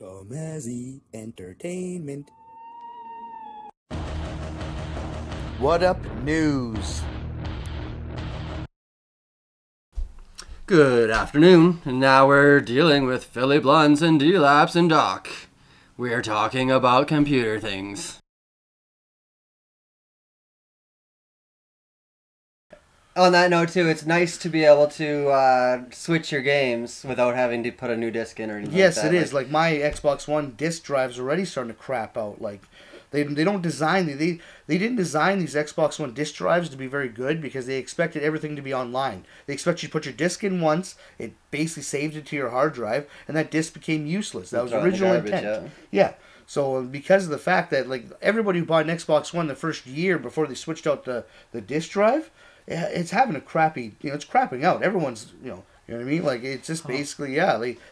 Tomazzi Entertainment. What Up News? Good afternoon, and now we're dealing with Philly Blunts and D-Laps and Doc. We're talking about computer things. On that note, too, it's nice to be able to switch your games without having to put a new disc in or anything Yes, like that. it is. Like my Xbox One disc drive's already starting to crap out. Like they don't design they didn't design these Xbox One disc drives to be very good because they expected everything to be online. They expect you to put your disc in once, it basically saved it to your hard drive, and that disc became useless. That was the original intent. Yeah. So because of the fact that like everybody who bought an Xbox One the first year before they switched out the disc drive, it's having a crappy, it's crapping out. Everyone's, you know what I mean? Like, it's just basically,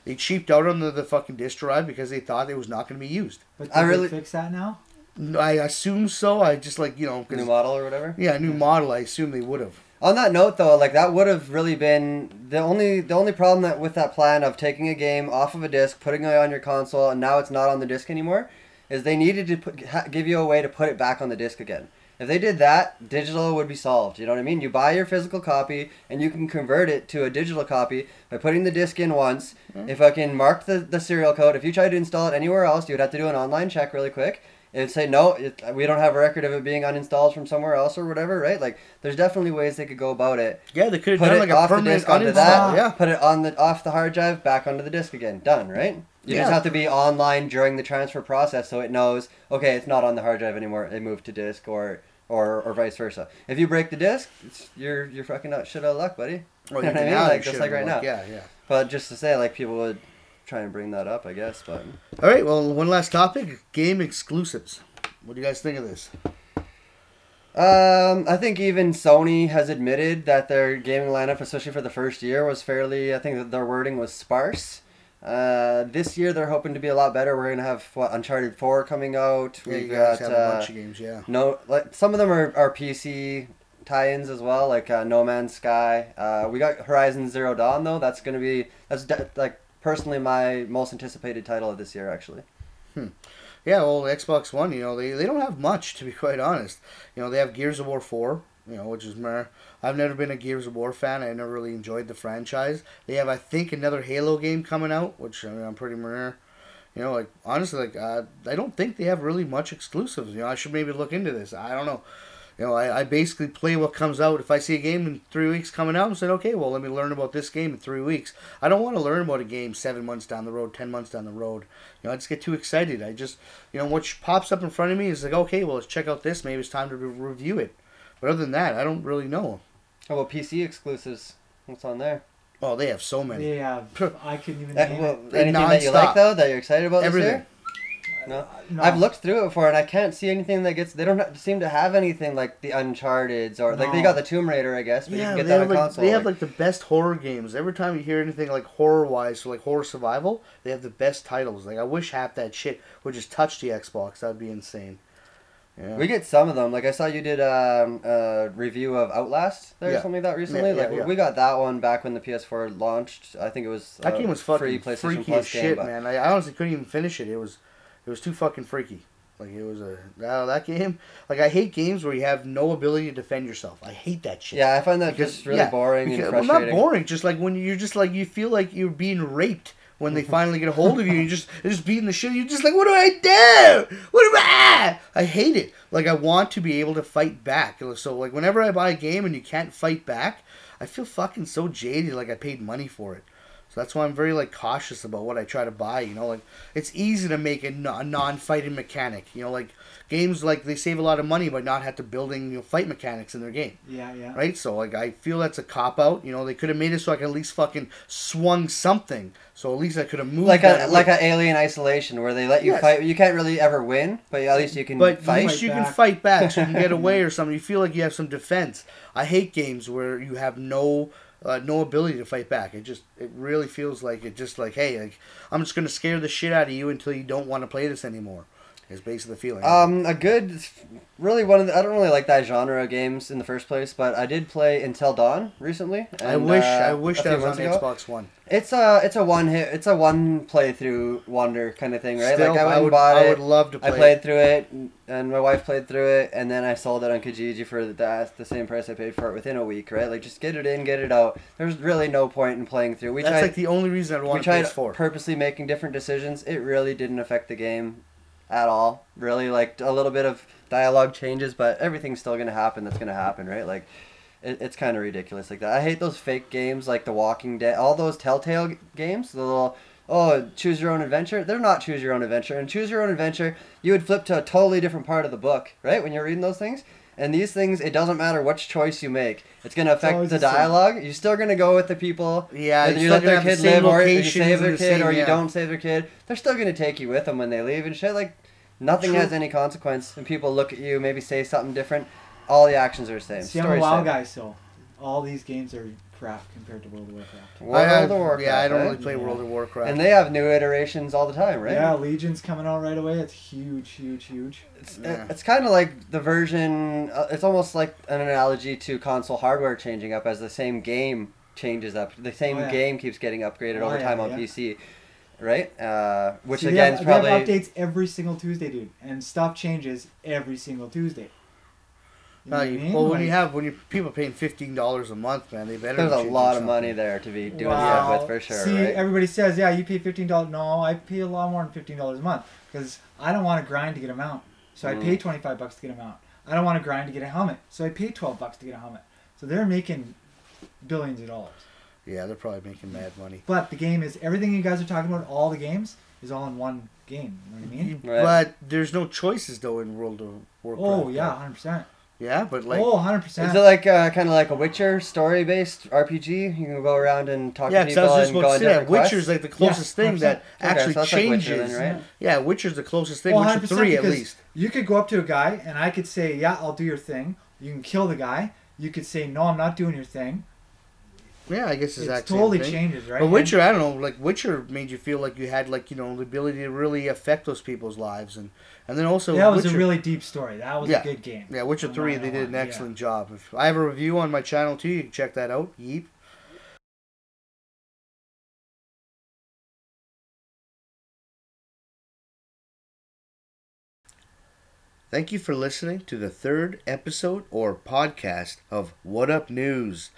they cheaped out on the fucking disk drive because they thought it was not going to be used. But did they fix that now? I assume so. I just like, New model or whatever? Yeah, new model. I assume they would have. On that note, though, like, that would have really been the only problem with that plan of taking a game off of a disc, putting it on your console, and now it's not on the disc anymore, is they needed to give you a way to put it back on the disc again. If they did that, digital would be solved. You know what I mean? You buy your physical copy, and you can convert it to a digital copy by putting the disc in once. Mm-hmm. If I can mark the serial code, if you tried to install it anywhere else, you would have to do an online check really quick. It would say, no, we don't have a record of it being uninstalled from somewhere else or whatever, right? Like, there's definitely ways they could go about it. Yeah, they could have done like a permanent onto that, yeah. Put it off the hard drive, back onto the disc again. Done, right? You just have to be online during the transfer process so it knows, okay, it's not on the hard drive anymore. It moved to disk or vice versa. If you break the disc, you're fucking shit out of luck, buddy. Well, you know what I mean? Like, just like right now. Yeah. But just to say, like, people would try and bring that up, I guess. But all right, well, one last topic: game exclusives. What do you guys think of this? I think even Sony has admitted that their gaming lineup, especially for the first year, was fairly. I think that their wording was sparse. This year they're hoping to be a lot better. We're gonna have Uncharted 4 coming out. Yeah, you guys have a bunch of games. Yeah. No, like some of them are PC tie-ins as well, like No Man's Sky. We got Horizon Zero Dawn though. That's like personally my most anticipated title of this year actually. Yeah, well, Xbox One, they don't have much, to be quite honest. They have Gears of War 4, which is meh. I've never been a Gears of War fan. I never really enjoyed the franchise. They have, I think, another Halo game coming out, which I'm pretty meh. Like, honestly, I don't think they have really much exclusives. I should maybe look into this. I don't know. I basically play what comes out. If I see a game in 3 weeks coming out, I'm saying, okay, well, let me learn about this game in 3 weeks. I don't want to learn about a game 7 months down the road, 10 months down the road. I just get too excited. I just, what pops up in front of me is like, okay, well, let's check out this. Maybe it's time to review it. But other than that, I don't really know. How about PC exclusives? What's on there? Oh, they have so many. They have. I couldn't even name it. Anything that you like, though, that you're excited about Everything. this year? No? I've looked through it before, and I can't see anything that gets. They don't seem to have anything like the Uncharted's or like they got the Tomb Raider, I guess. But you can get that on console. They have like the best horror games. Every time you hear anything like horror wise, so like horror survival, they have the best titles. Like I wish half that shit would just touch the Xbox. That'd be insane. Yeah. We get some of them. Like I saw you did a review of Outlast there or something like that recently. We got that one back when the PS4 launched. I think it was that game was fucking free PlayStation freaky Plus as shit, man. I honestly couldn't even finish it. It was too fucking freaky. Like it was that game. Like I hate games where you have no ability to defend yourself. I hate that shit. Yeah, I find that just really boring and frustrating. Well, not boring. Just like when you're just like you feel like you're being raped when they finally get a hold of you. You're just beating the shit. You're just like, what do I do? What am I? I hate it. Like I want to be able to fight back. So like whenever I buy a game and you can't fight back, I feel fucking so jaded. Like I paid money for it. So that's why I'm very like cautious about what I try to buy. Like it's easy to make a non-fighting mechanic. Like games like they save a lot of money by not have to building fight mechanics in their game. Yeah. Right. So like I feel that's a cop out. They could have made it so I could at least fucking swung something. So at least I could have moved. Like a Alien Isolation where they let you fight. You can't really ever win, but at least you can. But fight. at least you can fight back, so you can get away or something. You feel like you have some defense. I hate games where you have no ability to fight back. It really feels like hey, like I'm just gonna scare the shit out of you until you don't want to play this anymore. Is basically the feeling. A good, really I don't really like that genre of games in the first place, but I did play Until Dawn recently. And, I wish a few that was on months ago. Xbox One. It's a one playthrough wonder kind of thing, right? Still, like I would love to play. I played through it, and my wife played through it, and then I sold it on Kijiji for the same price I paid for it within a week, right? Like just get it in, get it out. There's really no point in playing through. That's like the only reason I'd want we to tried PS4. purposely making different decisions. It really didn't affect the game at all. Really, like a little bit of dialogue changes, but everything's still gonna happen. That's gonna happen, right? Like. It's kind of ridiculous like that. I hate those fake games like The Walking Dead, all those Telltale games, the little, choose your own adventure. They're not choose your own adventure. And choose your own adventure, you would flip to a totally different part of the book, right? When you're reading those things. And these things, it doesn't matter which choice you make. It's going to affect the dialogue. You're still going to go with the people. Yeah, whether you let their kid live or you save their kid or you don't save their kid. They're still going to take you with them when they leave and shit. Like, nothing has any consequence. And people look at you, maybe say something different. All the actions are the same. See, I'm a WoW guy, so all these games are crap compared to World of Warcraft. World of Warcraft. Yeah, I don't really play World of Warcraft. And they have new iterations all the time, right? Yeah, Legion's coming out right away. It's huge, huge, huge. It's kind of like the version. It's almost like an analogy to console hardware changing up as the same game changes up. The same game keeps getting upgraded over time on PC. Right? Which again is probably... They have updates every single Tuesday, dude. And stuff changes every single Tuesday. When people paying $15 a month, man, they better. There's a lot of money there to be doing stuff with for sure. See, right? Everybody says, yeah, you pay $15. No, I pay a lot more than $15 a month because I don't want to grind to get a mount, so I pay $25 to get a mount. I don't want to grind to get a helmet, so I pay $12 to get a helmet. So they're making billions of dollars. Yeah, they're probably making mad money. But the game is everything you guys are talking about. All the games is all in one game. You know what I mean? Right. But there's no choices though in World of Warcraft. Oh yeah, 100%. Yeah, but like... Oh, 100%. Is it like kind of like a Witcher story-based RPG? You can go around and talk to people and go on different quests? Witcher's like the closest thing that actually changes. Like Witcher then, right? Yeah, Witcher's the closest thing. Witcher 3 at least. You could go up to a guy and I could say, yeah, I'll do your thing. You can kill the guy. You could say, no, I'm not doing your thing. Yeah, I guess it totally changes, right? But Witcher, I don't know, like Witcher made you feel like you had like, the ability to really affect those people's lives and then also that was a really deep story. That was a good game. Yeah, Witcher 3 they did an excellent job. If I have a review on my channel too, you can check that out. Yeep. Thank you for listening to the third episode or podcast of What Up News.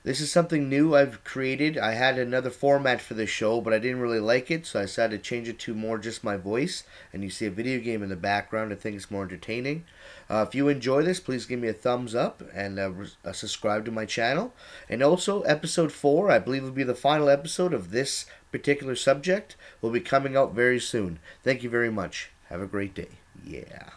This is something new I've created. I had another format for this show, but I didn't really like it, so I decided to change it to more just my voice. And you see a video game in the background. I think it's more entertaining. If you enjoy this, please give me a thumbs up and subscribe to my channel. And also, episode 4, I believe will be the final episode of this particular subject, will be coming out very soon. Thank you very much. Have a great day. Yeah.